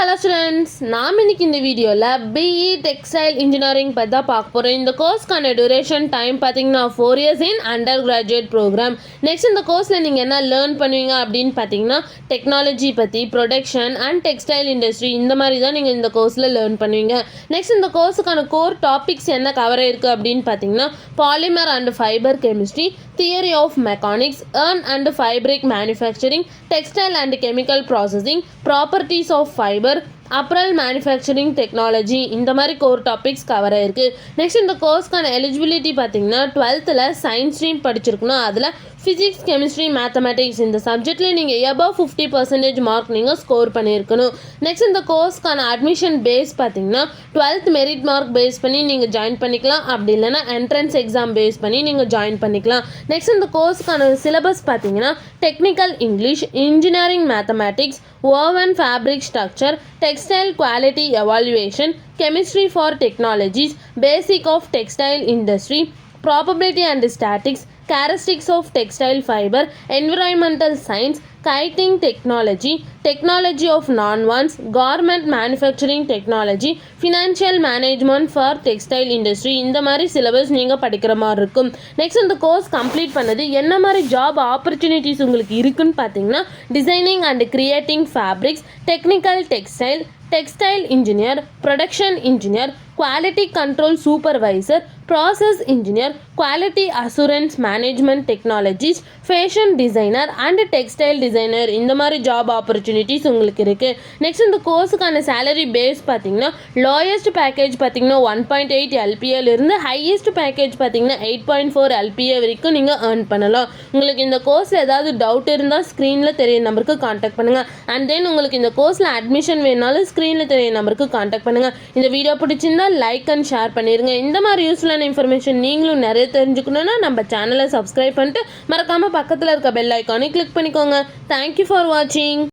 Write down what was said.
Hello students, நாம் இன்னைக்கு இந்த வீடியோவில் பிஇ டெக்ஸ்டைல் இன்ஜினியரிங் பற்றி தான் பார்க்க போகிறோம். இந்த கோர்ஸ்க்கான டியூரேஷன் டைம் பார்த்தீங்கன்னா 4 years in undergraduate program. Next இந்த கோர்ஸில் நீங்கள் என்ன லேர்ன் பண்ணுவீங்க அப்படின்னு பார்த்தீங்கன்னா டெக்னாலஜி பற்றி, ப்ரொடக்ஷன் அண்ட் டெக்ஸ்டைல் இண்டஸ்ட்ரி இந்த மாதிரி தான் நீங்கள் இந்த கோர்ஸில் லேர்ன் பண்ணுவீங்க. நெக்ஸ்ட் இந்த கோர்ஸுக்கான கோர் டாபிக்ஸ் என்ன கவர் இருக்குது அப்படின்னு பார்த்தீங்கன்னா polymer and fibre chemistry, theory of mechanics, earn and fabric manufacturing, textile and chemical processing, properties of fiber, apparel manufacturing technology இந்த மாதிரி கோர் டாபிக்ஸ் கவர் ஆயிருக்கு. நெக்ஸ்ட் இந்த கோர்ஸ்க்கான எலிஜிபிலிட்டி பார்த்தீங்கன்னா 12th சயின்ஸ் ஸ்ட்ரீம் படிச்சிருக்கணும். அதில் ஃபிசிக்ஸ், கெமிஸ்ட்ரி, மேத்தமெட்டிக்ஸ் இந்த சப்ஜெக்டில் நீங்கள் above 50% மார்க் நீங்கள் ஸ்கோர் பண்ணியிருக்கணும். நெக்ஸ்ட் இந்த கோர்ஸ்க்கான அட்மிஷன் பேஸ் பார்த்தீங்கன்னா 12th மெரிட் மார்க் பேஸ் பண்ணி நீங்கள் ஜாயின் பண்ணிக்கலாம். அப்படி இல்லைனா என்ட்ரன்ஸ் எக்ஸாம் பேஸ் பண்ணி நீங்கள் ஜாயின் பண்ணிக்கலாம். நெக்ஸ்ட் இந்த கோர்ஸ்க்கான சிலபஸ் பார்த்தீங்கன்னா technical English, engineering mathematics, woven fabric structure, textile quality evaluation, chemistry for technologies, basic of textile industry, probability and statistics, characteristics of textile fiber, environmental science, kiting technology, technology of non-ones, garment manufacturing technology, financial management for textile industry இந்த மாதிரி syllabus நீங்கள் படிக்கிற மாதிரி இருக்கும். Next இந்த course complete பண்ணது என்ன மாதிரி ஜாப் ஆப்பர்ச்சுனிட்டிஸ் உங்களுக்கு இருக்குன்னு பார்த்தீங்கன்னா designing and creating fabrics, technical textile, textile engineer, production engineer, quality control supervisor, process engineer, quality assurance management technologies, fashion designer and textile designer இந்த மாதிரி ஜாப் ஆப்பர்ச்சுனிட்டிஸ் உங்களுக்கு இருக்குது. நெக்ஸ்ட் இந்த கோர்ஸுக்கான சேலரி பேஸ் பார்த்தீங்கன்னா lowest package பார்த்தீங்கன்னா 1.8 LPAலிருந்து highest package பார்த்தீங்கன்னா 8.4 LPA வரைக்கும் நீங்கள் ஏர்ன் பண்ணலாம். உங்களுக்கு இந்த கோர்ஸில் ஏதாவது டவுட் இருந்தால் ஸ்க்ரீனில் தெரிய நம்பருக்கு காண்டாக்ட் பண்ணுங்கள். அண்ட் தென் உங்களுக்கு இந்த கோர்ஸில் அட்மிஷன் வேணாலும் ஸ்க்ரீனில் தெரிய நம்பருக்கு காண்டாக்ட் பண்ணுங்கள். இந்த வீடியோ பிடிச்சிருந்தா லைக் அண்ட் ஷேர் பண்ணிடுங்க. இந்த மாதிரி யூஸ்ஃபுல்லான இன்ஃபர்மேஷன் நீங்களும் நிறைய தெரிஞ்சுக்கணுன்னா நம்ம சேனலை சப்ஸ்கிரைப் பண்ணிட்டு மறக்காமல் பக்கத்தில் இருக்க பெல் ஐக்கானை கிளிக் பண்ணிக்கோங்க. தேங்க்யூ ஃபார் வாட்சிங்.